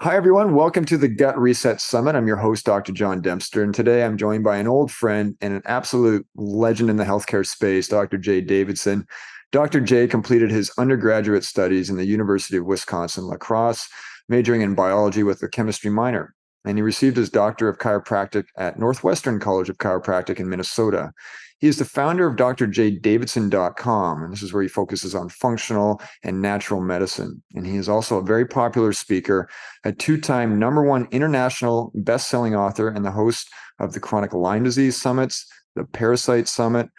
Hi, everyone. Welcome to the Gut Reset Summit. I'm your host, Dr. John Dempster, and today I'm joined by an old friend and an absolute legend in the healthcare space, Dr. J. Davidson. Dr. J completed his undergraduate studies in the University of Wisconsin-La Crosse, majoring in biology with a chemistry minor, and he received his Doctor of Chiropractic at Northwestern College of Chiropractic in Minnesota. He is the founder of drjdavidson.com, and this is where he focuses on functional and natural medicine. And he is also a very popular speaker, a two-time #1 international best-selling author, and the host of the Chronic Lyme Disease Summits, the Parasite Summit,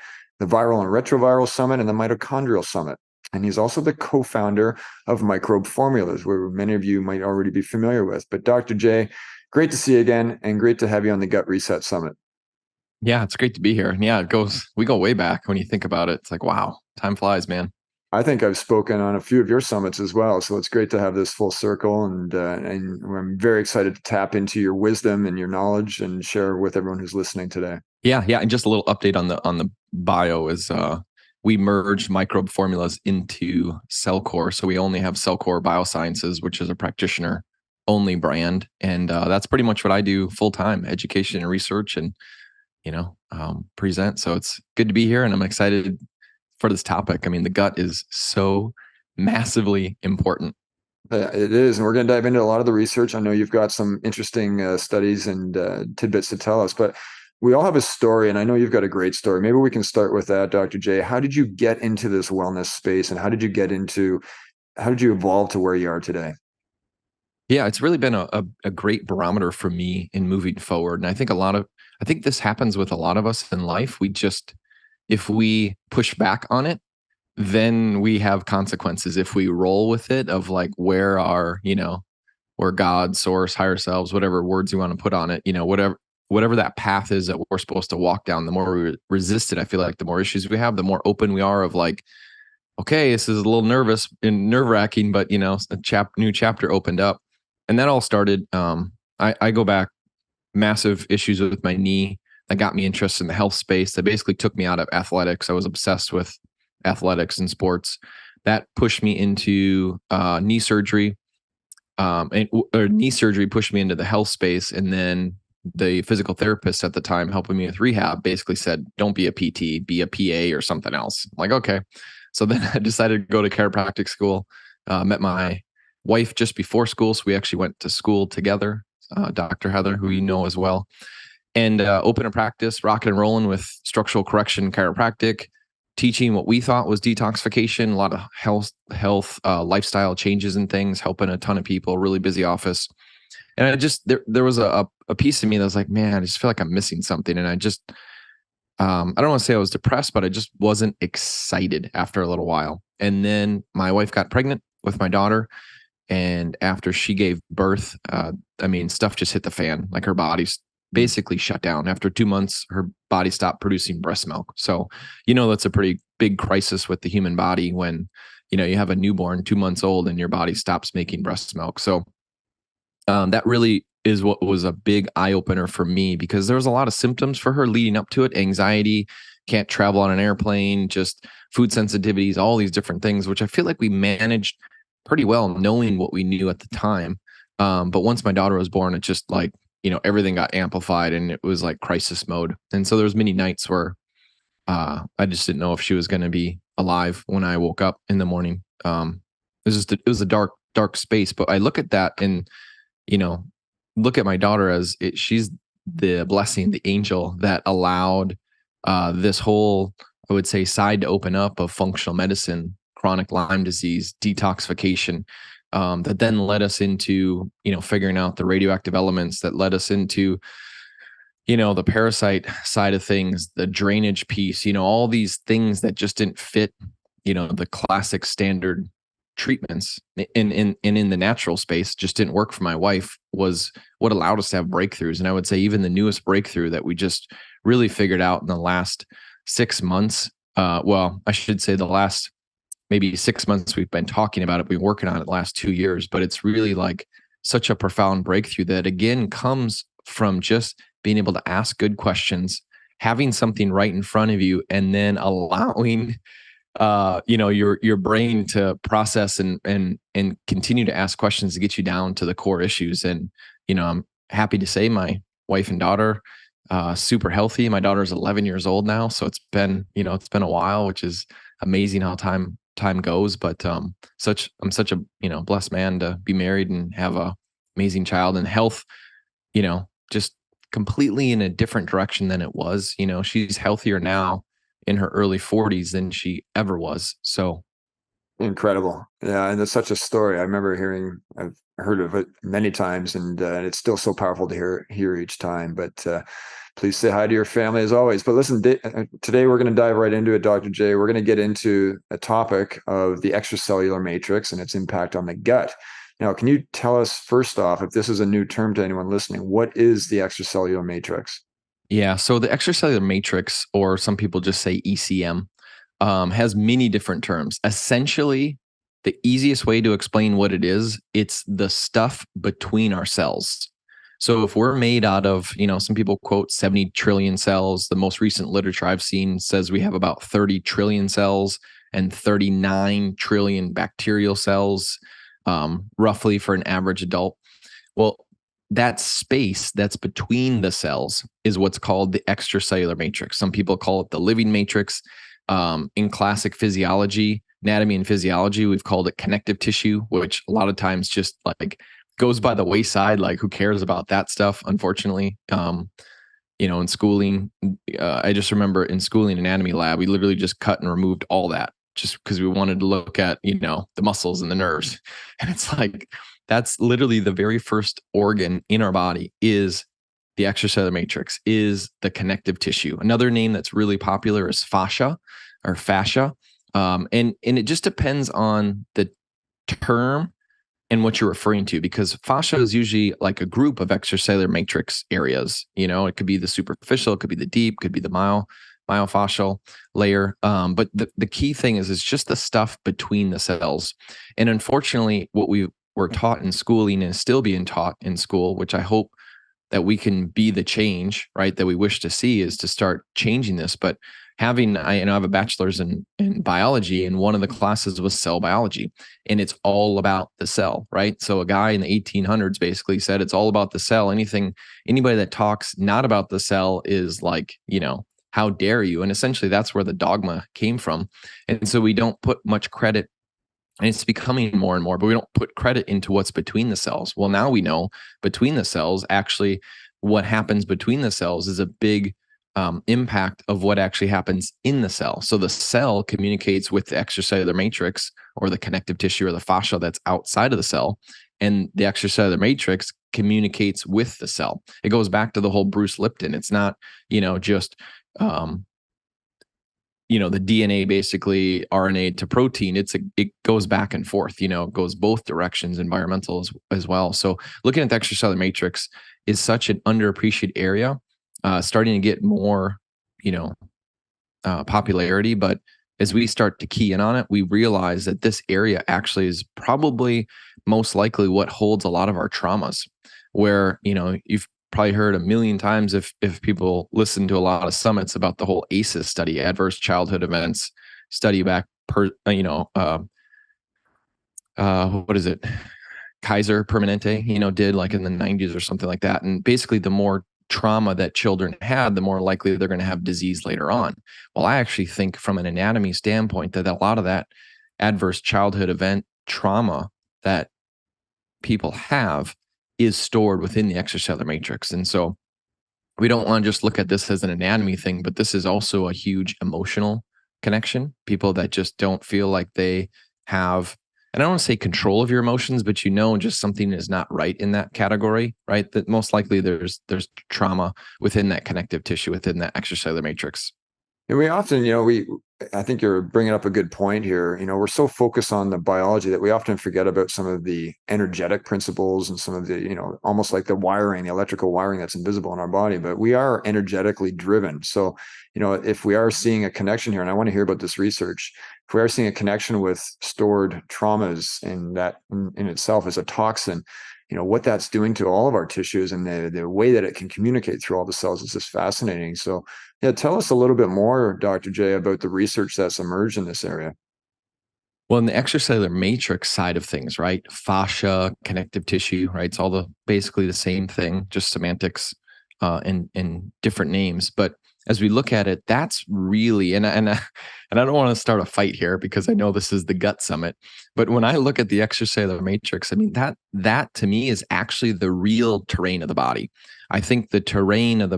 the Viral and Retroviral Summit, and the Mitochondrial Summit. And he's also the co-founder of Microbe Formulas, where many of you might already be familiar with. But Dr. J, great to see you again, and great to have you on the Gut Reset Summit. Yeah, it's great to be here. And yeah, we go way back when you think about it. It's like, wow, time flies, man. I think I've spoken on a few of your summits as well, so it's great to have this full circle, and I'm very excited to tap into your wisdom and your knowledge and share with everyone who's listening today. Yeah. And just a little update on the bio is we merged Microbe Formulas into Cellcore. So we only have Cellcore Biosciences, which is a practitioner only brand. And that's pretty much what I do full time, education and research and, present. So it's good to be here, and I'm excited for this topic. I mean, the gut is so massively important. It is, and we're going to dive into a lot of the research. I know you've got some interesting studies and tidbits to tell us, but we all have a story, and I know you've got a great story. Maybe we can start with that, Dr. J. How did you get into this wellness space, and how did you evolve to where you are today? Yeah, it's really been a great barometer for me in moving forward. And I think this happens with a lot of us in life. If we push back on it, then we have consequences. If we roll with it of like where God, source, higher selves, whatever words you want to put on it, whatever that path is that we're supposed to walk down, the more we resist it, I feel like the more issues we have, the more open we are of like, okay, this is a little nervous and nerve wracking, but new chapter opened up. And that all started, I go back, massive issues with my knee that got me interested in the health space. That basically took me out of athletics. I was obsessed with athletics and sports. That pushed me into knee surgery. Knee surgery pushed me into the health space. And then the physical therapist at the time helping me with rehab basically said, don't be a PT, be a PA or something else. I'm like, okay. So then I decided to go to chiropractic school, met my wife just before school. So we actually went to school together, Dr. Heather, who you know as well, and open a practice, rocking and rolling with structural correction chiropractic, teaching what we thought was detoxification, a lot of health, lifestyle changes and things, helping a ton of people, really busy office. And there was a piece of me that was like, man, I just feel like I'm missing something. And I don't want to say I was depressed, but I just wasn't excited after a little while. And then my wife got pregnant with my daughter. And after she gave birth, stuff just hit the fan. Like her body's basically shut down. After 2 months, her body stopped producing breast milk. So, that's a pretty big crisis with the human body when, you have a newborn 2 months old and your body stops making breast milk. So that really is what was a big eye opener for me, because there was a lot of symptoms for her leading up to it. Anxiety, can't travel on an airplane, just food sensitivities, all these different things, which I feel like we managed pretty well knowing what we knew at the time. But once my daughter was born, it just like, everything got amplified and it was like crisis mode. And so there was many nights where I just didn't know if she was going to be alive when I woke up in the morning. It was a dark space, but I look at that and, look at my daughter as she's the blessing, the angel that allowed this whole, I would say, side to open up of functional medicine, chronic Lyme disease, detoxification, that then led us into, figuring out the radioactive elements, that led us into, the parasite side of things, the drainage piece, all these things that just didn't fit, the classic standard treatments in the natural space, just didn't work for my wife, was what allowed us to have breakthroughs. And I would say even the newest breakthrough that we just really figured out in the last 6 months, I should say the last maybe 6 months we've been talking about it, we've been working on it the last 2 years, but it's really like such a profound breakthrough that again comes from just being able to ask good questions, having something right in front of you, and then allowing your brain to process and continue to ask questions to get you down to the core issues. And, I'm happy to say my wife and daughter, super healthy. My daughter's 11 years old now. So it's been a while, which is amazing how time goes. But, I'm such a, blessed man to be married and have a amazing child, and health, just completely in a different direction than it was. She's healthier now in her early 40s than she ever was. So Incredible. Yeah. And it's such a story. I've heard of it many times, and it's still so powerful to hear each time. But please say hi to your family as always. But listen, today we're going to dive right into it, Dr. J. We're going to get into a topic of the extracellular matrix and its impact on the gut. Now, can you tell us first off, if this is a new term to anyone listening, what is the extracellular matrix? yeah, so the extracellular matrix, or some people just say ECM, has many different terms. Essentially, the easiest way to explain what it is, it's the stuff between our cells. So if we're made out of, some people quote 70 trillion cells. The most recent literature I've seen says we have about 30 trillion cells and 39 trillion bacterial cells, roughly for an average adult. Well, that space that's between the cells is what's called the extracellular matrix. Some people call it the living matrix. In classic physiology, anatomy and physiology, we've called it connective tissue, which a lot of times just like goes by the wayside. Like, who cares about that stuff? Unfortunately, in schooling, I just remember in schooling anatomy lab, we literally just cut and removed all that just because we wanted to look at, the muscles and the nerves. And it's like, that's literally the very first organ in our body is the extracellular matrix, is the connective tissue. Another name that's really popular is fascia or fascia. And it just depends on the term and what you're referring to, because fascia is usually like a group of extracellular matrix areas. It could be the superficial, it could be the deep, could be the myofascial layer. But the key thing is it's just the stuff between the cells. And unfortunately, what we were taught in schooling and is still being taught in school, which I hope that we can be the change, right, that we wish to see, is to start changing this. But I have a bachelor's in biology, and one of the classes was cell biology, and it's all about the cell, right? So a guy in the 1800s basically said it's all about the cell. Anybody that talks not about the cell is like, how dare you? And essentially that's where the dogma came from. And so we don't put much credit, and it's becoming more and more, but we don't put credit into what's between the cells. Well, now we know between the cells, actually what happens between the cells is a big impact of what actually happens in the cell. So the cell communicates with the extracellular matrix or the connective tissue or the fascia that's outside of the cell. And the extracellular matrix communicates with the cell. It goes back to the whole Bruce Lipton. It's not, just the DNA, basically RNA to protein. It goes back and forth, it goes both directions, environmental as well. So looking at the extracellular matrix is such an underappreciated area, starting to get more, popularity. But as we start to key in on it, we realize that this area actually is probably most likely what holds a lot of our traumas, where, you've probably heard a million times if people listen to a lot of summits about the whole ACEs study, adverse childhood events study back what is it? Kaiser Permanente, did like in the 90s or something like that. And basically the more trauma that children had, the more likely they're going to have disease later on. Well, I actually think from an anatomy standpoint that a lot of that adverse childhood event trauma that people have is stored within the extracellular matrix. And so we don't want to just look at this as an anatomy thing, but this is also a huge emotional connection. People that just don't feel like they have, and I don't want to say control of your emotions, but just something is not right in that category, right? That most likely there's trauma within that connective tissue, within that extracellular matrix. And we often, I think you're bringing up a good point here. We're so focused on the biology that we often forget about some of the energetic principles and some of the, almost like the wiring, the electrical wiring that's invisible in our body. But we are energetically driven. So, if we are seeing a connection here, and I want to hear about this research, if we are seeing a connection with stored traumas, and that in itself is a toxin, what that's doing to all of our tissues, and the way that it can communicate through all the cells is just fascinating. So yeah, tell us a little bit more, Dr. J, about the research that's emerged in this area. Well, in the extracellular matrix side of things, right? Fascia, connective tissue, right? It's all basically the same thing, just semantics and different names. But as we look at it, that's really and I don't want to start a fight here because I know this is the gut summit. But when I look at the extracellular matrix, I mean that to me is actually the real terrain of the body. I think the terrain of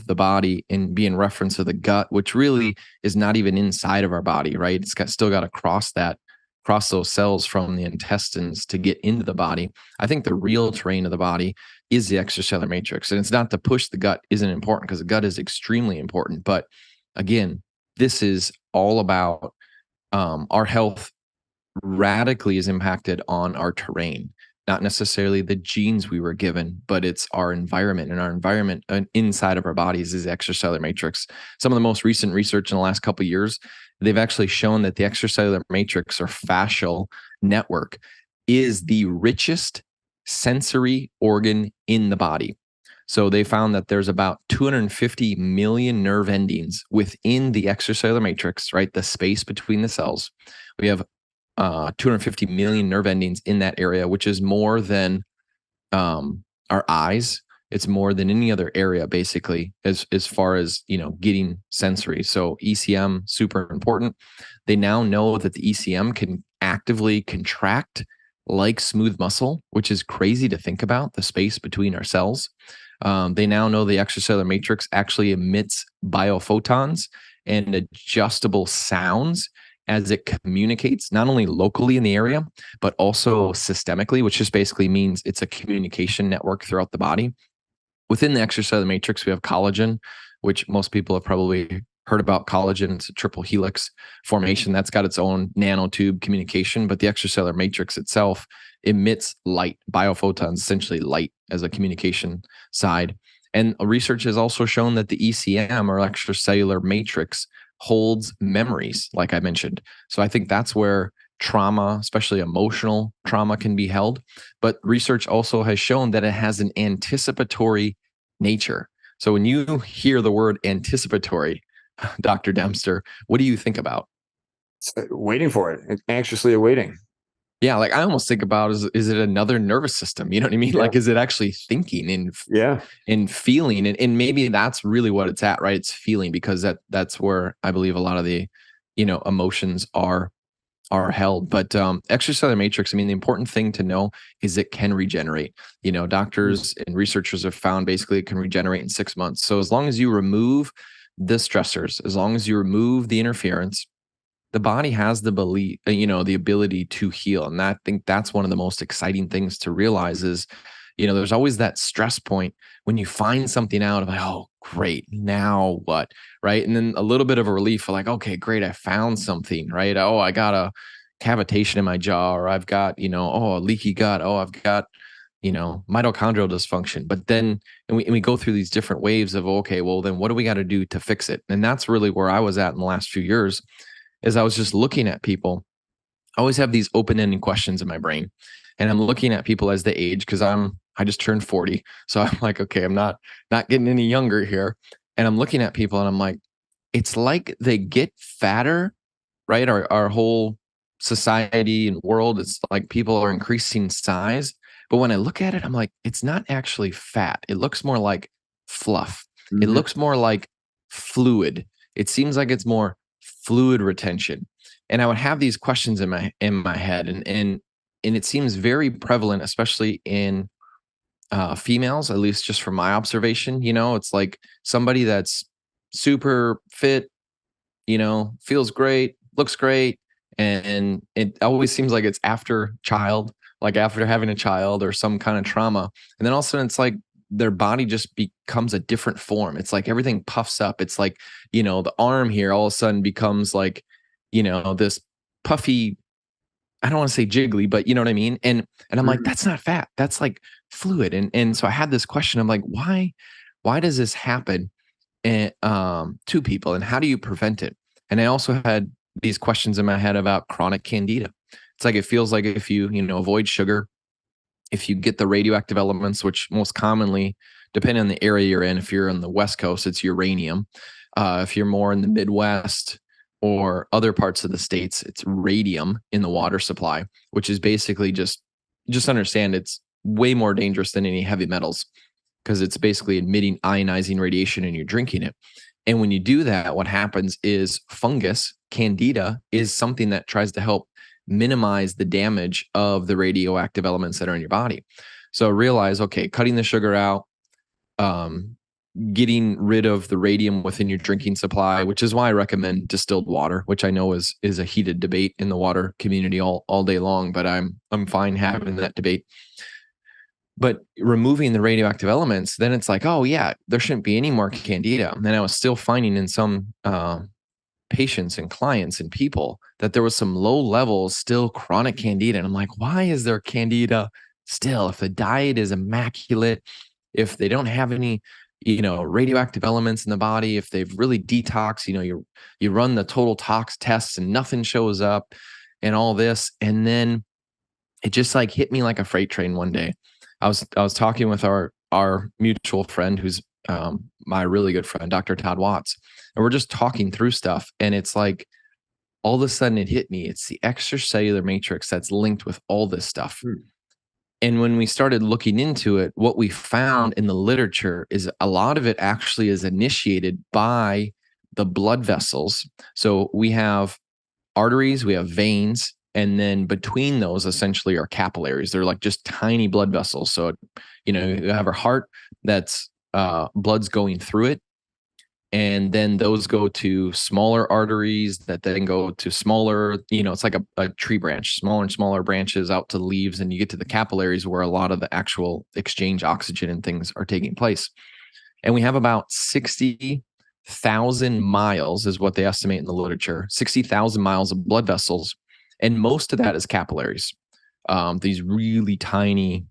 the body in being reference to the gut, which really is not even inside of our body, right? Still got to cross those cells from the intestines to get into the body. I think the real terrain of the body is the extracellular matrix. And it's not to push the gut isn't important, because the gut is extremely important. But again, this is all about our health radically is impacted on our terrain, not necessarily the genes we were given, but it's our environment, and our environment inside of our bodies is the extracellular matrix. Some of the most recent research in the last couple of years, they've actually shown that the extracellular matrix or fascial network is the richest sensory organ in the body. So they found that there's about 250 million nerve endings within the extracellular matrix, right? The space between the cells. We have 250 million nerve endings in that area, which is more than our eyes. It's more than any other area, basically, as far as getting sensory. So ECM, super important. They now know that the ECM can actively contract like smooth muscle, which is crazy to think about, the space between our cells. They now know the extracellular matrix actually emits biophotons and adjustable sounds as it communicates, not only locally in the area, but also systemically, which just basically means it's a communication network throughout the body. Within the extracellular matrix, we have collagen, which most people have probably heard about. Collagen. It's a triple helix formation that's got its own nanotube communication, but the extracellular matrix itself emits light, biophotons, essentially light as a communication side. And research has also shown that the ECM, or extracellular matrix, holds memories, like I mentioned. So I think that's where trauma, especially emotional trauma, can be held. But research also has shown that it has an anticipatory nature. So when you hear the word anticipatory, Dr. Dempster, what do you think about? Waiting for it, anxiously awaiting. Yeah, like I almost think about is it another nervous system? You know what I mean? Yeah. Like, is it actually thinking and feeling? And maybe that's really what it's at, right? It's feeling, because that's where I believe a lot of the, emotions are held. But extracellular matrix, I mean, the important thing to know is it can regenerate. Doctors and researchers have found basically it can regenerate in 6 months. So as long as you remove the stressors, as long as you remove the interference, the body has the the ability to heal. And I think that's one of the most exciting things to realize is, there's always that stress point when you find something out of like, oh, great, now what? Right. And then a little bit of a relief for like, okay, great, I found something, right? Oh, I got a cavitation in my jaw, or I've got, a leaky gut. Oh, I've got, mitochondrial dysfunction. But then, and we go through these different waves of, okay, well, then what do we got to do to fix it? And that's really where I was at in the last few years. As I was just looking at people, I always have these open-ended questions in my brain. And I'm looking at people as they age, because I just turned 40. So I'm like, okay, I'm not getting any younger here. And I'm looking at people and I'm like, it's like they get fatter, right? Our whole society and world, it's like people are increasing size. But when I look at it, I'm like, it's not actually fat. It looks more like fluff. It Mm-hmm. looks more like fluid. It seems like it's more fluid retention. And I would have these questions in my head, and it seems very prevalent, especially in females, at least just from my observation. It's like somebody that's super fit, feels great, looks great, and it always seems like it's after child, like after having a child or some kind of trauma, and then all of a sudden it's like their body just becomes a different form. It's like everything puffs up. It's like, the arm here all of a sudden becomes like, this puffy, I don't want to say jiggly, but you know what I mean? And I'm like, that's not fat. That's like fluid. And so I had this question. I'm like, why does this happen to people, and how do you prevent it? And I also had these questions in my head about chronic candida. It's like, it feels like if you, avoid sugar, if you get the radioactive elements, which most commonly, depending on the area you're in, if you're on the West Coast, it's uranium. If you're more in the Midwest or other parts of the States, it's radium in the water supply, which is basically just understand it's way more dangerous than any heavy metals because it's basically emitting ionizing radiation and you're drinking it. And when you do that, what happens is fungus, candida, is something that tries to help minimize the damage of the radioactive elements that are in your body. So realize, okay, cutting the sugar out, getting rid of the radium within your drinking supply, which is why I recommend distilled water, which I know is a heated debate in the water community all day long, but I'm fine having that debate. But removing the radioactive elements, then it's like, oh yeah, there shouldn't be any more candida. And I was still finding in some patients and clients and people that there was some low levels, still chronic candida. And I'm like, why is there candida still? If the diet is immaculate, if they don't have any, radioactive elements in the body, if they've really detoxed, you run the total tox tests and nothing shows up and all this. And then it just like hit me like a freight train one day. I was talking with our mutual friend, who's my really good friend, Dr. Todd Watts, and we're just talking through stuff. And it's like, all of a sudden it hit me. It's the extracellular matrix that's linked with all this stuff. And when we started looking into it, what we found in the literature is a lot of it actually is initiated by the blood vessels. So we have arteries, we have veins, and then between those essentially are capillaries. They're like just tiny blood vessels. So, you have our heart that's blood's going through it. And then those go to smaller arteries that then go to smaller, it's like a tree branch, smaller and smaller branches out to the leaves. And you get to the capillaries where a lot of the actual exchange oxygen and things are taking place. And we have about 60,000 miles is what they estimate in the literature, 60,000 miles of blood vessels. And most of that is capillaries, these really tiny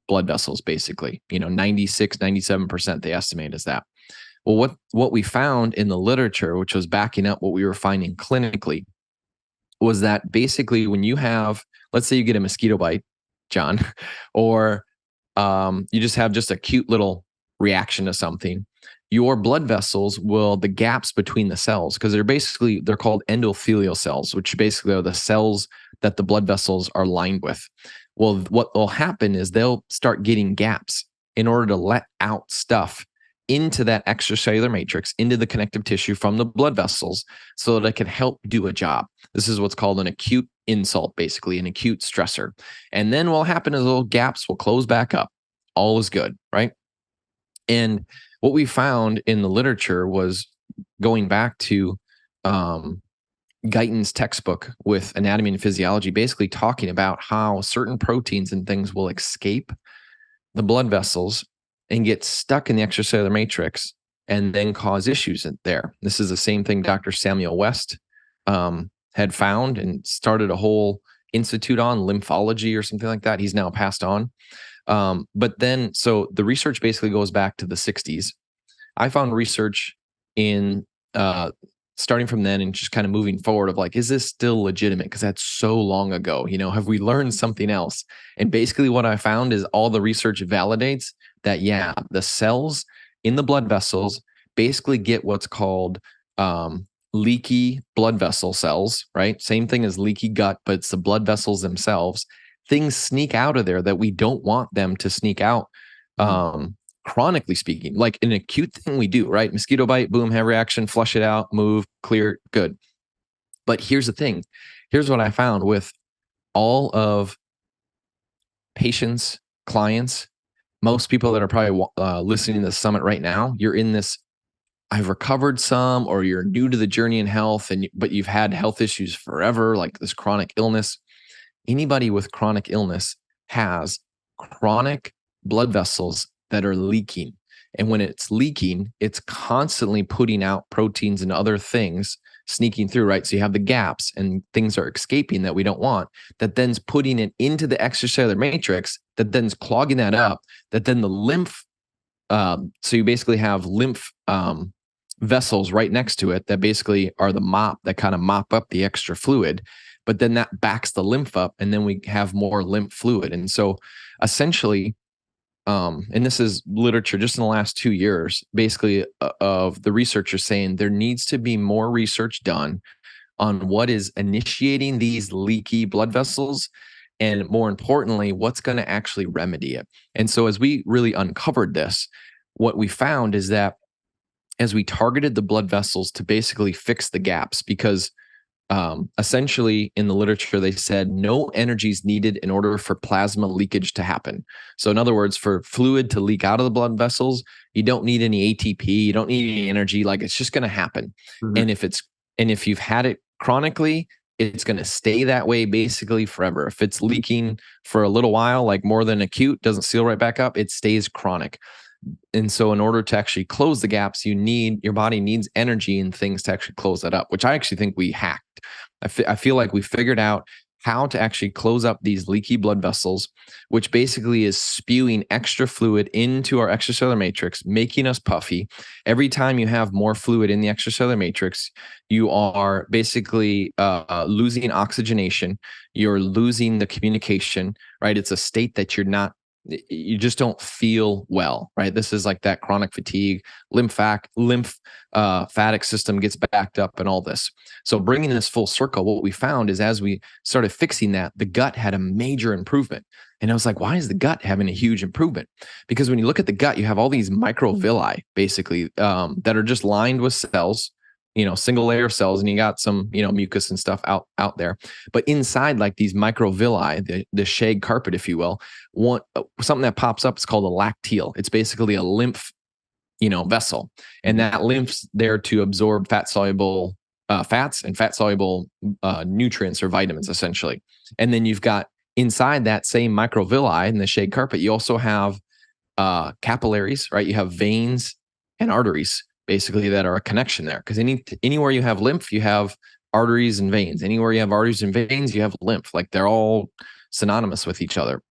blood vessels, basically, 96, 97% they estimate is that. Well, what we found in the literature, which was backing up what we were finding clinically, was that basically when you have, let's say you get a mosquito bite, John, or you just have just a cute little reaction to something, your blood vessels the gaps between the cells, because they're called endothelial cells, which basically are the cells that the blood vessels are lined with. Well, what will happen is they'll start getting gaps in order to let out stuff into that extracellular matrix, into the connective tissue from the blood vessels, so that it can help do a job. This is what's called an acute insult, basically an acute stressor. And then what'll happen is little gaps will close back up. All is good, right? And what we found in the literature was going back to Guyton's textbook with anatomy and physiology, basically talking about how certain proteins and things will escape the blood vessels and get stuck in the extracellular matrix and then cause issues there. This is the same thing Dr. Samuel West had found and started a whole institute on, lymphology or something like that. He's now passed on. But then, so the research basically goes back to the 60s. I found research in starting from then and just kind of moving forward of like, is this still legitimate? Because that's so long ago. Have we learned something else? And basically what I found is all the research validates that, yeah, the cells in the blood vessels basically get what's called leaky blood vessel cells, right? Same thing as leaky gut, but it's the blood vessels themselves. Things sneak out of there that we don't want them to sneak out. Chronically speaking, like an acute thing we do, right? Mosquito bite, boom, have reaction, flush it out, move, clear, good. But here's the thing. Here's what I found with all of patients, clients, most people that are probably listening to the summit right now. You're in this, I've recovered some, or you're new to the journey in health, but you've had health issues forever, like this chronic illness. Anybody with chronic illness has chronic blood vessels that are leaking. And when it's leaking, it's constantly putting out proteins and other things sneaking through, right? So you have the gaps and things are escaping that we don't want, that then's putting it into the extracellular matrix, that then's clogging that up, that then the lymph, so you basically have lymph vessels right next to it that basically are the mop that kind of mop up the extra fluid. but then that backs the lymph up, and then we have more lymph fluid. And so essentially, and this is literature just in the last 2 years, basically, of the researchers saying there needs to be more research done on what is initiating these leaky blood vessels, and more importantly, what's going to actually remedy it. And so as we really uncovered this, what we found is that as we targeted the blood vessels to basically fix the gaps, because essentially in the literature, they said no energy is needed in order for plasma leakage to happen. So in other words, for fluid to leak out of the blood vessels, you don't need any ATP, you don't need any energy, like it's just going to happen. Mhm. And if you've had it chronically, it's going to stay that way basically forever. If it's leaking for a little while, like more than acute, doesn't seal right back up, it stays chronic. And so in order to actually close the gaps, your body needs energy and things to actually close that up, which I actually think we hacked. I feel like we figured out how to actually close up these leaky blood vessels, which basically is spewing extra fluid into our extracellular matrix, making us puffy. Every time you have more fluid in the extracellular matrix, you are basically losing oxygenation. You're losing the communication, right? It's a state that you just don't feel well, right? This is like that chronic fatigue, lymphatic system gets backed up and all this. So bringing this full circle, what we found is as we started fixing that, the gut had a major improvement. And I was like, why is the gut having a huge improvement? Because when you look at the gut, you have all these microvilli basically that are just lined with cells, single layer cells, and you got some, mucus and stuff out there. But inside, like these microvilli, the shag carpet, if you will, something that pops up is called a lacteal. It's basically a lymph, vessel, and that lymph's there to absorb fat-soluble fats and fat-soluble nutrients or vitamins, essentially. And then you've got inside that same microvilli in the shag carpet, you also have capillaries, right? You have veins and arteries, basically, that are a connection there. Because anywhere you have lymph, you have arteries and veins. Anywhere you have arteries and veins, you have lymph. Like they're all synonymous with each other.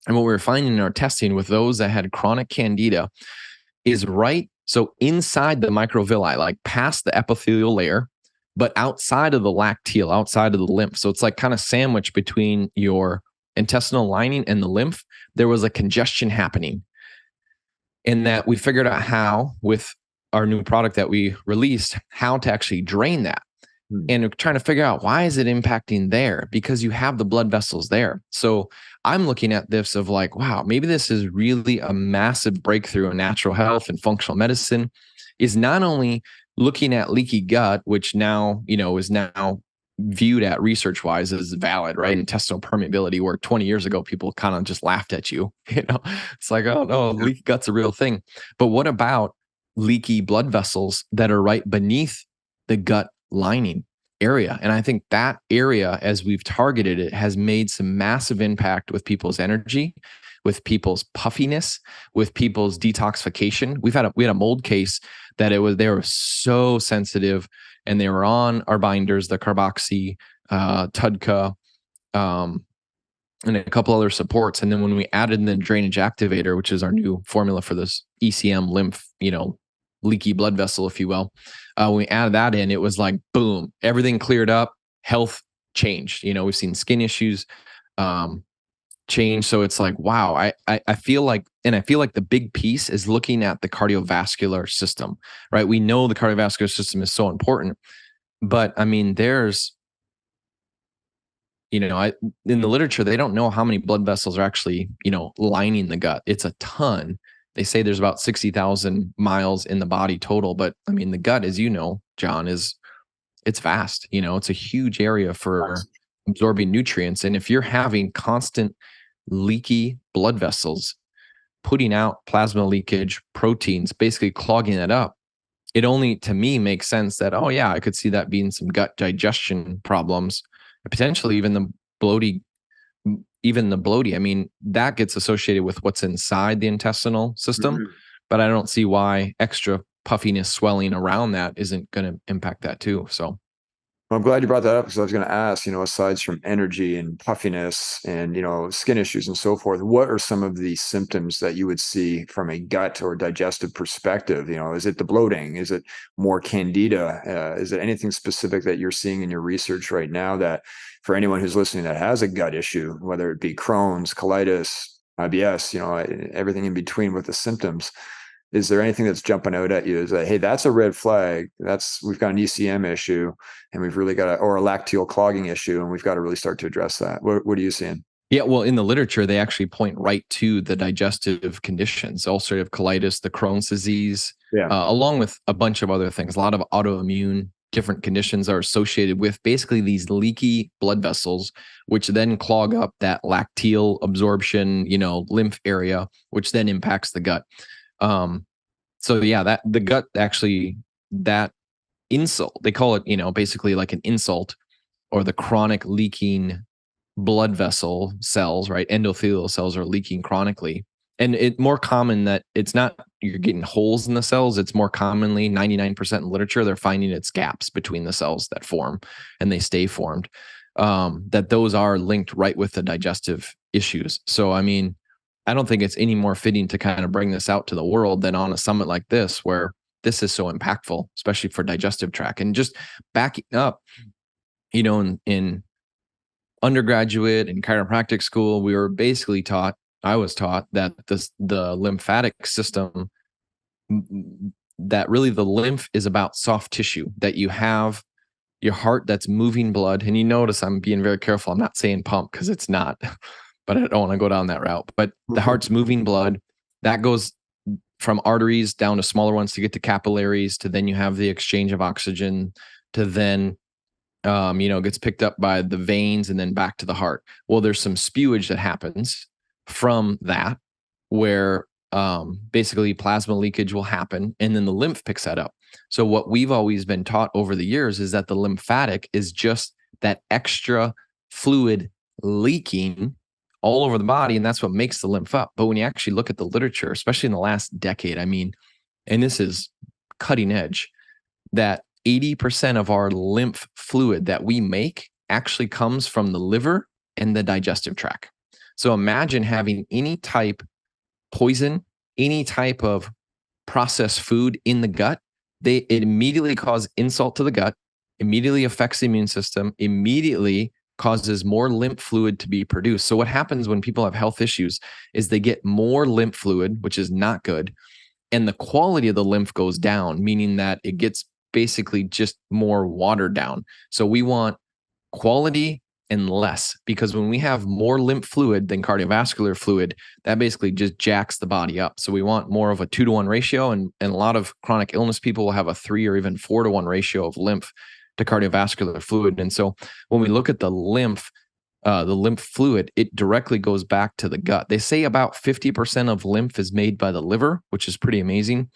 And what we were finding in our testing with those that had chronic candida is so inside the microvilli, like past the epithelial layer, but outside of the lacteal, outside of the lymph. So it's like kind of sandwiched between your intestinal lining and the lymph. There was a congestion happening. And that we figured out how, with our new product that we released, how to actually drain that. And we're trying to figure out, why is it impacting there? Because you have the blood vessels there. So I'm looking at this of like, wow, maybe this is really a massive breakthrough in natural health and functional medicine, is not only looking at leaky gut, which now, is now viewed at research wise as valid, right? Intestinal permeability, where 20 years ago, people kind of just laughed at you. It's like, oh no, leaky gut's a real thing. But what about leaky blood vessels that are right beneath the gut lining area? And I think that area, as we've targeted it, has made some massive impact with people's energy, with people's puffiness, with people's detoxification. We had a mold case that they were so sensitive, and they were on our binders, the carboxy, Tudka, and a couple other supports. And then when we added in the Drainage Activator, which is our new formula for this ECM lymph, leaky blood vessel, if you will, when we added that in, it was like, boom, everything cleared up, health changed. We've seen skin issues change. So it's like, wow, I feel like the big piece is looking at the cardiovascular system, right? We know the cardiovascular system is so important, but I mean, there's, in the literature, they don't know how many blood vessels are actually, lining the gut. It's a ton. They say there's about 60,000 miles in the body total. But I mean, the gut, as you know, John, it's vast. It's a huge area for absorbing nutrients. And if you're having constant leaky blood vessels, putting out plasma leakage, proteins, basically clogging that up, it only, to me, makes sense that, oh yeah, I could see that being some gut digestion problems, potentially even the bloating. I mean, that gets associated with what's inside the intestinal system, but I don't see why extra puffiness, swelling around that isn't going to impact that too. So Well, I'm glad you brought that up because I was going to ask, aside from energy and puffiness and, skin issues and so forth, what are some of the symptoms that you would see from a gut or digestive perspective? Is it the bloating? Is it more candida? Is it anything specific that you're seeing in your research right now that for anyone who's listening that has a gut issue, whether it be Crohn's, colitis, IBS, everything in between with the symptoms? Is there anything that's jumping out at you? Is that, hey, that's a red flag. We've got an ECM issue and we've really got or a lacteal clogging issue, and we've got to really start to address that. What are you seeing? Yeah, well, in the literature, they actually point right to the digestive conditions, ulcerative colitis, the Crohn's disease, Yeah. along with a bunch of other things. A lot of autoimmune different conditions are associated with basically these leaky blood vessels, which then clog up that lacteal absorption, lymph area, which then impacts the gut. So yeah, that the gut actually, that insult, they call it, basically like an insult, or the chronic leaking blood vessel cells, right? Endothelial cells are leaking chronically. And it's more common that it's not you're getting holes in the cells. It's more commonly 99% in literature, they're finding it's gaps between the cells that form and they stay formed. That those are linked right with the digestive issues. So, I mean, I don't think it's any more fitting to kind of bring this out to the world than on a summit like this, where this is so impactful, especially for digestive tract. And just backing up, in undergraduate and chiropractic school, we were basically I was taught that the lymphatic system, that really the lymph is about soft tissue, that you have your heart that's moving blood. And you notice I'm being very careful. I'm not saying pump because it's not, but I don't want to go down that route. But the heart's moving blood that goes from arteries down to smaller ones to get to capillaries, to then you have the exchange of oxygen, to then gets picked up by the veins and then back to the heart. Well, there's some spewage that happens from that, where basically plasma leakage will happen, and then the lymph picks that up. So what we've always been taught over the years is that the lymphatic is just that extra fluid leaking all over the body, and that's what makes the lymph up. But when you actually look at the literature, especially in the last decade, I mean, and this is cutting edge, that 80% of our lymph fluid that we make actually comes from the liver and the digestive tract. So imagine having any type poison, any type of processed food in the gut. It immediately cause insult to the gut, immediately affects the immune system, immediately causes more lymph fluid to be produced. So what happens when people have health issues is they get more lymph fluid, which is not good. And the quality of the lymph goes down, meaning that it gets basically just more watered down. So we want quality and less, because when we have more lymph fluid than cardiovascular fluid, that basically just jacks the body up. So we want more of a 2-to-1 ratio. And a lot of chronic illness people will have a 3 or even 4-to-1 ratio of lymph to cardiovascular fluid. And so when we look at the lymph fluid, it directly goes back to the gut. They say about 50% of lymph is made by the liver, which is pretty amazing.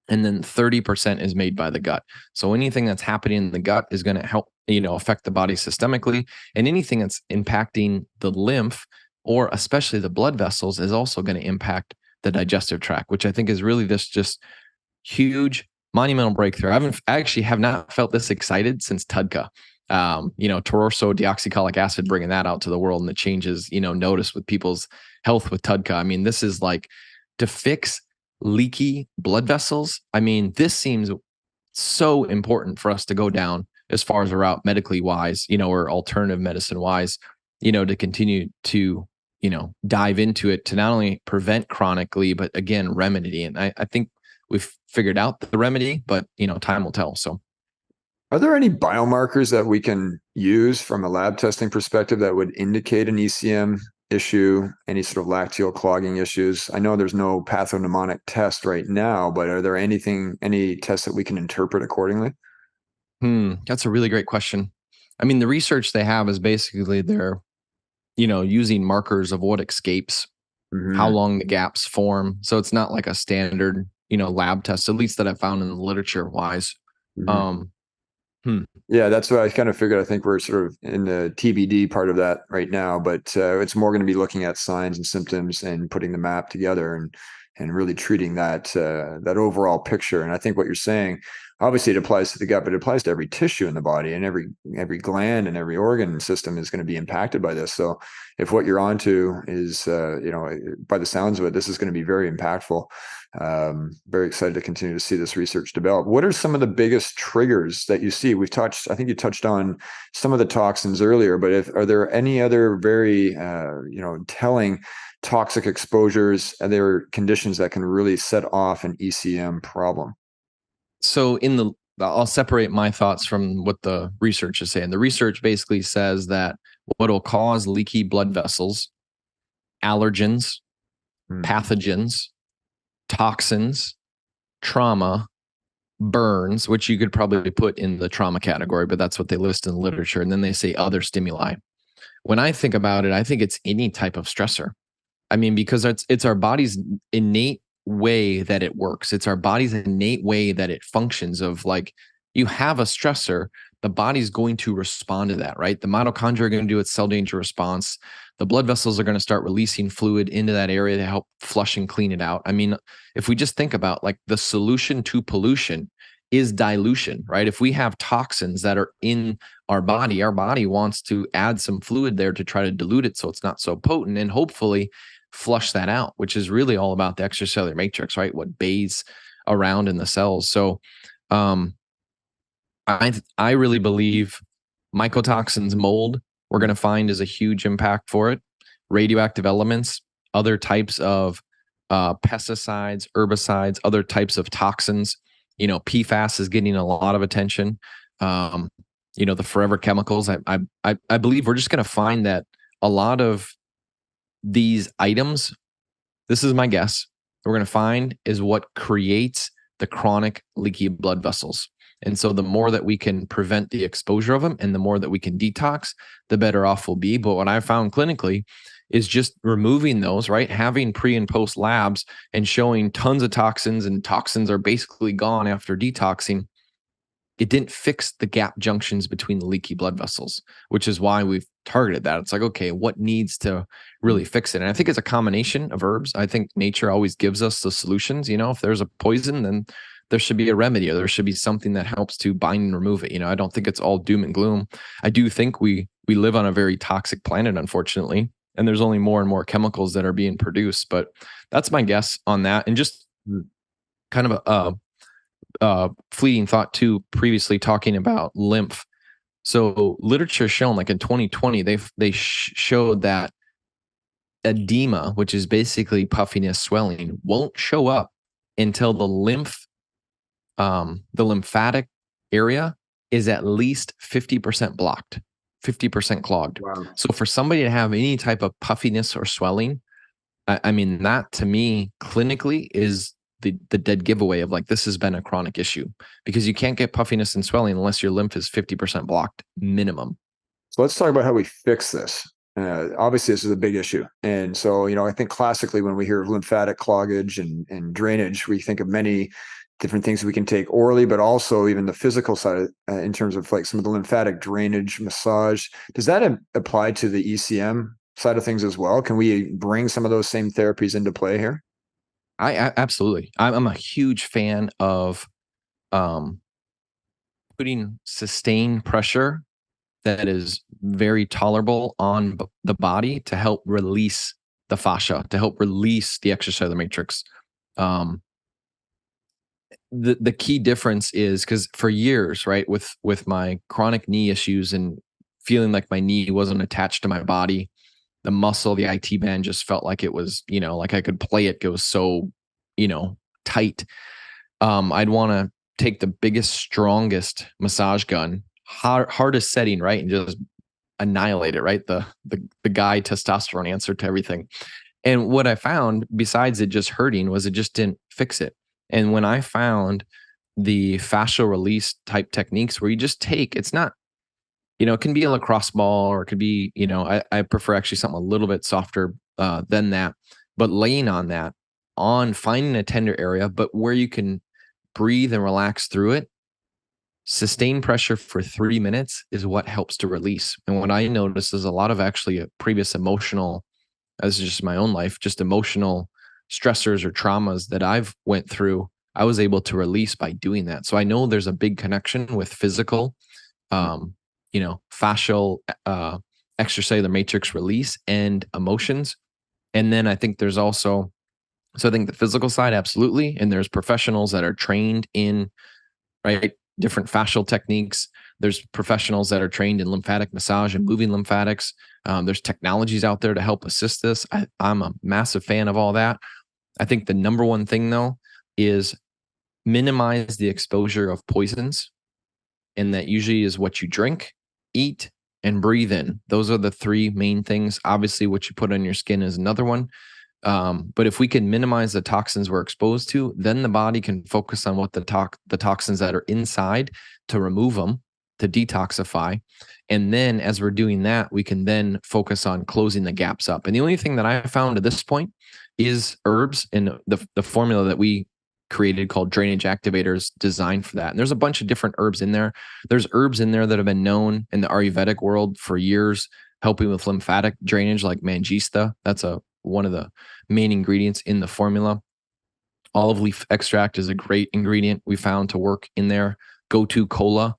And then 30% is made by the gut. So anything that's happening in the gut is going to help, affect the body systemically. And anything that's impacting the lymph, or especially the blood vessels, is also going to impact the digestive tract, which I think is really this just huge monumental breakthrough. I actually have not felt this excited since TUDCA. Taurursol deoxycholic acid, bringing that out to the world, and the changes, noticed with people's health with TUDCA. I mean, this is like to fix leaky blood vessels. I mean, this seems so important for us to go down as far as a route medically wise, or alternative medicine wise, to continue to, dive into it to not only prevent chronically, but again, remedy. And I think we've figured out the remedy, but, time will tell. So are there any biomarkers that we can use from a lab testing perspective that would indicate an ECM issue, any sort of lacteal clogging issues? I know there's no pathognomonic test right now, but are there any tests that we can interpret accordingly? That's a really great question. I mean, the research they have is basically they're, using markers of what escapes, how long the gaps form. So it's not like a standard, lab test, at least that I found in the literature wise. Yeah, that's what I kind of figured. I think we're sort of in the TBD part of that right now, but it's more going to be looking at signs and symptoms and putting the map together. And and really treating that overall picture. And I think what you're saying, obviously it applies to the gut, but it applies to every tissue in the body, and every gland and every organ system is going to be impacted by this. So if what you're onto is, by the sounds of it, this is going to be very impactful. Very excited to continue to see this research develop. What are some of the biggest triggers that you see? I think you touched on some of the toxins earlier, but are there any other very, telling toxic exposures, and there are conditions that can really set off an ECM problem? So I'll separate my thoughts from what the research is saying. The research basically says that what will cause leaky blood vessels, allergens, pathogens, toxins, trauma, burns, which you could probably put in the trauma category, but that's what they list in the literature. And then they say other stimuli. When I think about it, I think it's any type of stressor. I mean, because it's our body's innate way that it works. It's our body's innate way that it functions. Of like, you have a stressor, the body's going to respond to that, right? The mitochondria are going to do its cell danger response. The blood vessels are going to start releasing fluid into that area to help flush and clean it out. I mean, if we just think about like the solution to pollution is dilution, right? If we have toxins that are in our body wants to add some fluid there to try to dilute it so it's not so potent, and hopefully flush that out, which is really all about the extracellular matrix, right? What bathes around in the cells. So I really believe mycotoxins, mold, we're going to find is a huge impact for it. Radioactive elements, other types of pesticides, herbicides, other types of toxins. PFAS is getting a lot of attention. The forever chemicals. I believe we're just going to find that a lot of these items, this is my guess, we're going to find is what creates the chronic leaky blood vessels. And so the more that we can prevent the exposure of them and the more that we can detox, the better off we'll be. But what I found clinically is just removing those, right? Having pre and post labs and showing tons of toxins, and toxins are basically gone after detoxing. It didn't fix the gap junctions between the leaky blood vessels, which is why we've targeted that. It's like, okay, what needs to really fix it? And I think it's a combination of herbs. I think nature always gives us the solutions. If there's a poison, then there should be a remedy, or there should be something that helps to bind and remove it. I don't think it's all doom and gloom. I do think we live on a very toxic planet, unfortunately, and there's only more and more chemicals that are being produced. But that's my guess on that. And just kind of a fleeting thought too, previously talking about lymph. So literature shown, like in 2020, they showed that edema, which is basically puffiness, swelling, won't show up until the lymphatic area is at least 50% blocked, 50% clogged. Wow. So for somebody to have any type of puffiness or swelling, I mean, that to me clinically is the dead giveaway of like, this has been a chronic issue, because you can't get puffiness and swelling unless your lymph is 50% blocked minimum. So let's talk about how we fix this. Obviously, this is a big issue. And so, I think classically when we hear of lymphatic cloggage and drainage, we think of many different things we can take orally, but also even the physical side in terms of like some of the lymphatic drainage, massage. Does that apply to the ECM side of things as well? Can we bring some of those same therapies into play here? I absolutely. I'm a huge fan of putting sustained pressure that is very tolerable on the body to help release the fascia, to help release the extracellular matrix. The key difference is because for years, right, with my chronic knee issues and feeling like my knee wasn't attached to my body, the muscle, the IT band just felt like it was, like I could play it. It was so, tight. I'd want to take the biggest, strongest massage gun, hardest setting, right, and just annihilate it, right? The guy testosterone answer to everything. And what I found, besides it just hurting, was it just didn't fix it. And when I found the fascial release type techniques where you just take, it's not, it can be a lacrosse ball, or it could be, I prefer actually something a little bit softer than that, but laying on that, on finding a tender area, but where you can breathe and relax through it. Sustained pressure for 3 minutes is what helps to release. And what I noticed is a lot of actually a previous emotional, this is just my own life, just emotional stressors or traumas that I've went through, I was able to release by doing that. So I know there's a big connection with physical, fascial, extracellular matrix release and emotions. And then I think there's also, so I think the physical side, absolutely. And there's professionals that are trained in, right, different fascial techniques. There's professionals that are trained in lymphatic massage and moving lymphatics. There's technologies out there to help assist this. I'm a massive fan of all that. I think the number one thing, though, is minimize the exposure of poisons. And that usually is what you drink, eat, and breathe in. Those are the three main things. Obviously, what you put on your skin is another one. But if we can minimize the toxins we're exposed to, then the body can focus on what the toxins that are inside to remove them, to detoxify. And then as we're doing that, we can then focus on closing the gaps up. And the only thing that I found at this point is herbs, and the formula that we created called Drainage Activator is designed for that. And there's a bunch of different herbs in there. There's herbs in there that have been known in the Ayurvedic world for years, helping with lymphatic drainage, like manjistha. That's one of the main ingredients in the formula. Olive leaf extract is a great ingredient we found to work in there. Gotu, kola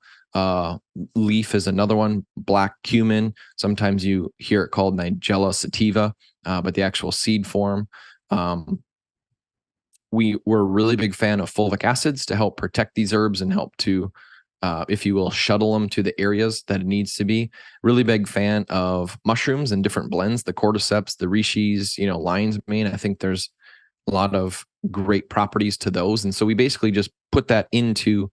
leaf is another one. Black cumin. Sometimes you hear it called Nigella sativa, but the actual seed form. We're a really big fan of fulvic acids to help protect these herbs and help to, if you will, shuttle them to the areas that it needs to be. Really big fan of mushrooms and different blends, the cordyceps, the rishis, lion's mane. I think there's a lot of great properties to those. And so we basically just put that into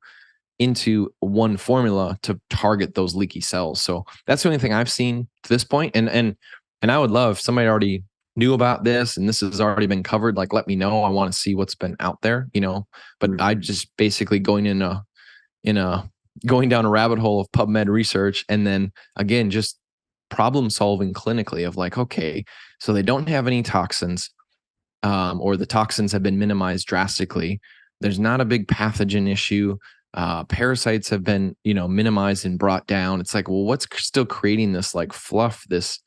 one formula to target those leaky cells. So that's the only thing I've seen to this point. And I would love, if somebody already knew about this and this has already been covered, like, let me know. I want to see what's been out there, but I just basically going down a rabbit hole of PubMed research. And then again, just problem solving clinically of like, okay, so they don't have any toxins, or the toxins have been minimized drastically. There's not a big pathogen issue. Parasites have been, minimized and brought down. It's like, well, what's still creating this like fluff, this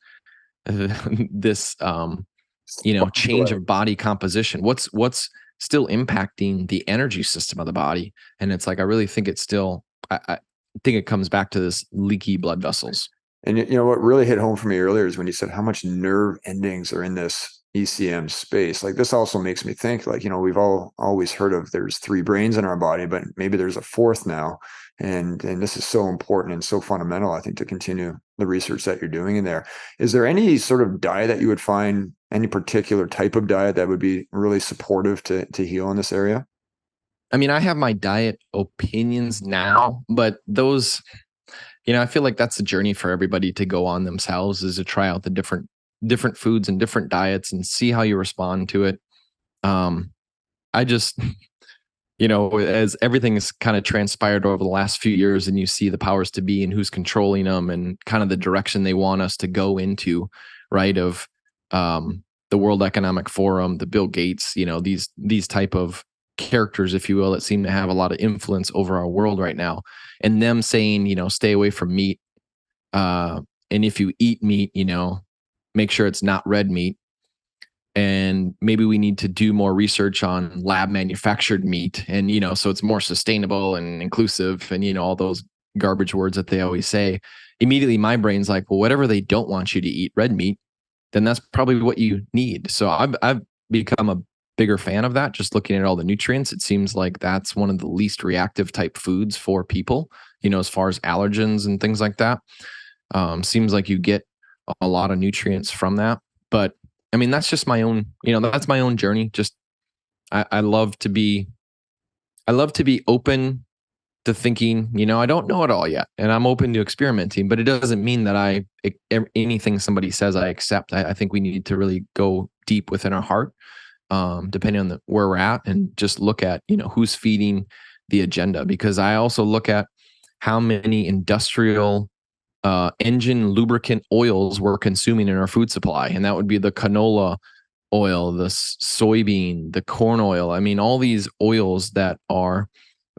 change of body composition? What's still impacting the energy system of the body? And it's like, I really think it's still, I think it comes back to this leaky blood vessels. And what really hit home for me earlier is when you said how much nerve endings are in this ECM space. Like, this also makes me think, like, we've all always heard of there's 3 brains in our body, but maybe there's a 4th now. And this is so important and so fundamental, I think, to continue the research that you're doing in there. Is there any sort of diet that you would find, any particular type of diet that would be really supportive to heal in this area? I mean, I have my diet opinions now, but those, I feel like that's a journey for everybody to go on themselves, is to try out the different foods and different diets and see how you respond to it. I just, as everything's kind of transpired over the last few years and you see the powers to be and who's controlling them and kind of the direction they want us to go into, right? Of the World Economic Forum, the Bill Gates, these type of characters, if you will, that seem to have a lot of influence over our world right now, and them saying, stay away from meat. And if you eat meat, make sure it's not red meat. And maybe we need to do more research on lab manufactured meat, and, so it's more sustainable and inclusive, and, all those garbage words that they always say. Immediately my brain's like, well, whatever they don't want you to eat, red meat, then that's probably what you need. So I've become a bigger fan of that. Just looking at all the nutrients, it seems like that's one of the least reactive type foods for people, as far as allergens and things like that. Seems like you get a lot of nutrients from that. But I mean, that's just my own, that's my own journey. Just, I love to be open to thinking, I don't know it all yet, and I'm open to experimenting, but it doesn't mean that anything somebody says I accept. I think we need to really go deep within our heart, depending on where we're at, and just look at, who's feeding the agenda. Because I also look at how many industrial engine lubricant oils we're consuming in our food supply. And that would be the canola oil, the soybean, the corn oil. I mean, all these oils that are,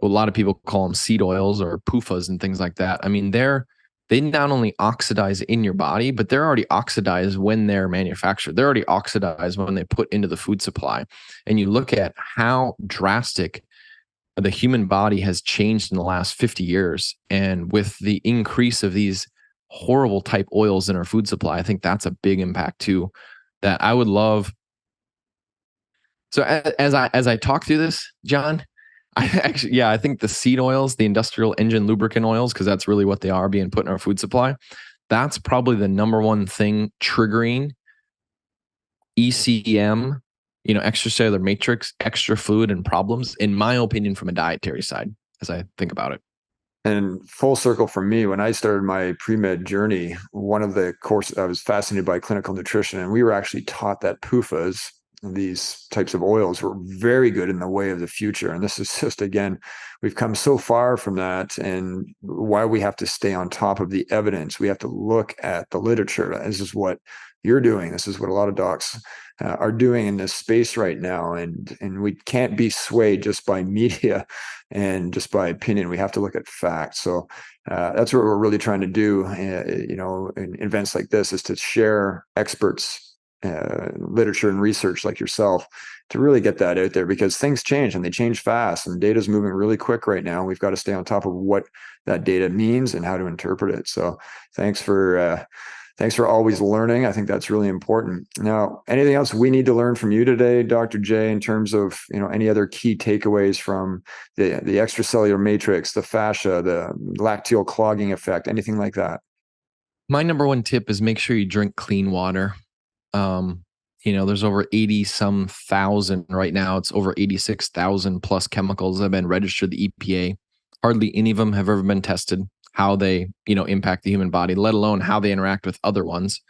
a lot of people call them seed oils or PUFAs and things like that. I mean, they're they not only oxidize in your body, but they're already oxidized when they're manufactured. They're already oxidized when they put into the food supply. And you look at how drastic the human body has changed in the last 50 years. And with the increase of these horrible type oils in our food supply, I think that's a big impact too, that I would love. So as I talk through this, John, I think the seed oils, the industrial engine lubricant oils, because that's really what they are being put in our food supply. That's probably the number one thing triggering ECM, extracellular matrix, extra fluid and problems, in my opinion, from a dietary side, as I think about it. And full circle for me, when I started my pre-med journey, one of the courses I was fascinated by clinical nutrition, and we were actually taught that PUFAs, these types of oils, were very good in the way of the future. And this is just, again, we've come so far from that, and why we have to stay on top of the evidence. We have to look at the literature. This is what you're doing. This is what a lot of docs are doing in this space right now, and we can't be swayed just by media and just by opinion. We have to look at facts. So that's what we're really trying to do, in events like this, is to share experts, literature and research like yourself, to really get that out there, because things change and they change fast, and data is moving really quick right now. We've got to stay on top of what that data means and how to interpret it. So thanks for always learning. I think that's really important. Now, anything else we need to learn from you today, Dr. J, in terms of, any other key takeaways from the extracellular matrix, the fascia, the lacteal clogging effect, anything like that? My number one tip is make sure you drink clean water. There's over 80 some thousand right now. It's over 86,000 plus chemicals that have been registered to the EPA. Hardly any of them have ever been tested, how they, impact the human body, let alone how they interact with other ones.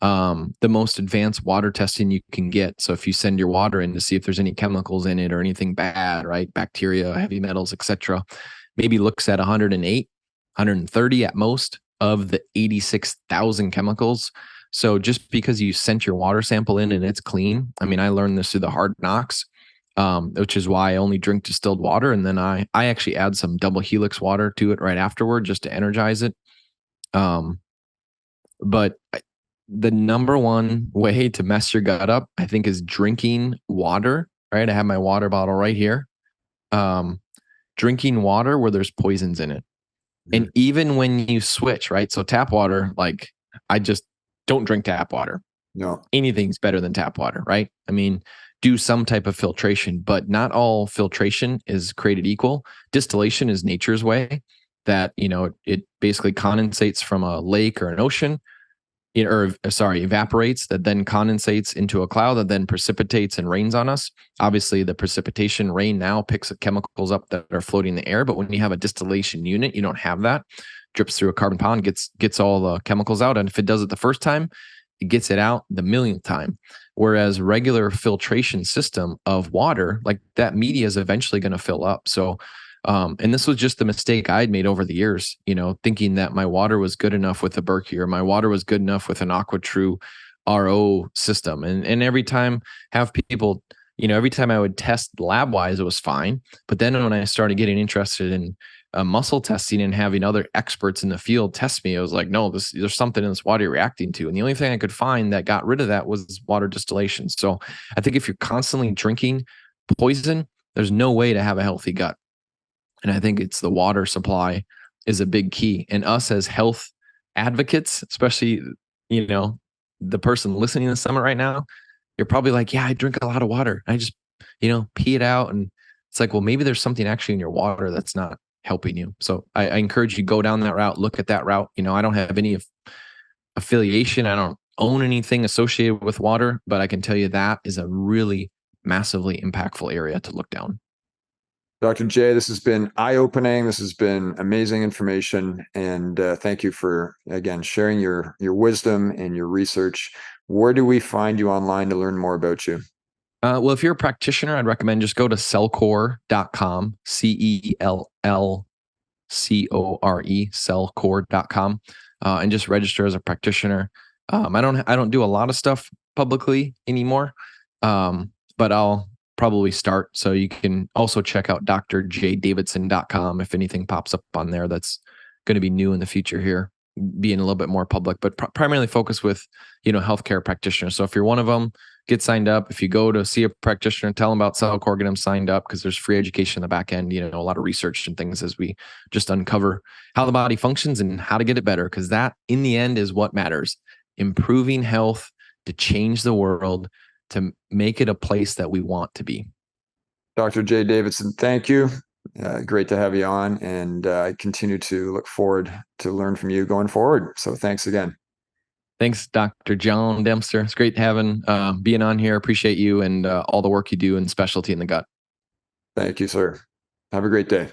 The most advanced water testing you can get. So if you send your water in to see if there's any chemicals in it or anything bad, right? Bacteria, heavy metals, etc., maybe looks at 108, 130 at most of the 86,000 chemicals. So just because you sent your water sample in and it's clean, I mean, I learned this through the hard knocks, which is why I only drink distilled water. And then I actually add some double helix water to it right afterward just to energize it. But the number one way to mess your gut up, I think, is drinking water, right? I have my water bottle right here. Drinking water where there's poisons in it. And even when you switch, right? So tap water, like, I just don't drink tap water. No. Anything's better than tap water, right? I mean, do some type of filtration, but not all filtration is created equal. Distillation is nature's way that, it basically condensates from a lake or an ocean, evaporates, that then condensates into a cloud that then precipitates and rains on us. Obviously, the precipitation rain now picks the chemicals up that are floating in the air, but when you have a distillation unit, you don't have that. Drips through a carbon pond, gets all the chemicals out, and if it does it the first time, it gets it out the millionth time. Whereas regular filtration system of water, like, that media is eventually going to fill up. So, and this was just the mistake I'd made over the years, thinking that my water was good enough with a Berkey, or my water was good enough with an AquaTrue RO system. And every time every time I would test lab wise, it was fine. But then when I started getting interested in muscle testing and having other experts in the field test me, I was like, no, there's something in this water you're reacting to. And the only thing I could find that got rid of that was water distillation. So I think if you're constantly drinking poison, there's no way to have a healthy gut. And I think it's the water supply is a big key. And us as health advocates, especially, the person listening to the summit right now, you're probably like, yeah, I drink a lot of water. I just, pee it out. And it's like, well, maybe there's something actually in your water that's not helping you. So I encourage you, go down that route, look at that route. I don't have any affiliation. I don't own anything associated with water, but I can tell you that is a really massively impactful area to look down. Dr. J, this has been eye-opening. This has been amazing information. And thank you for, again, sharing your wisdom and your research. Where do we find you online to learn more about you? Well, if you're a practitioner, I'd recommend just go to cellcore.com, CELLCORE, cellcore.com, and just register as a practitioner. I don't do a lot of stuff publicly anymore, but I'll probably start. So you can also check out drjdavidson.com if anything pops up on there that's going to be new in the future here. being a little bit more public, but primarily focus with, healthcare practitioners. So if you're one of them, get signed up. If you go to see a practitioner, tell them about cell core, get them signed up, because there's free education in the back end, a lot of research and things as we just uncover how the body functions and how to get it better. Because that in the end is what matters. Improving health to change the world, to make it a place that we want to be. Dr. J. Davidson, thank you. Great to have you on, and I continue to look forward to learn from you going forward. So thanks again. Thanks, Dr. John Dempster. It's great having being on here. Appreciate you and all the work you do in specialty in the gut. Thank you, sir. Have a great day.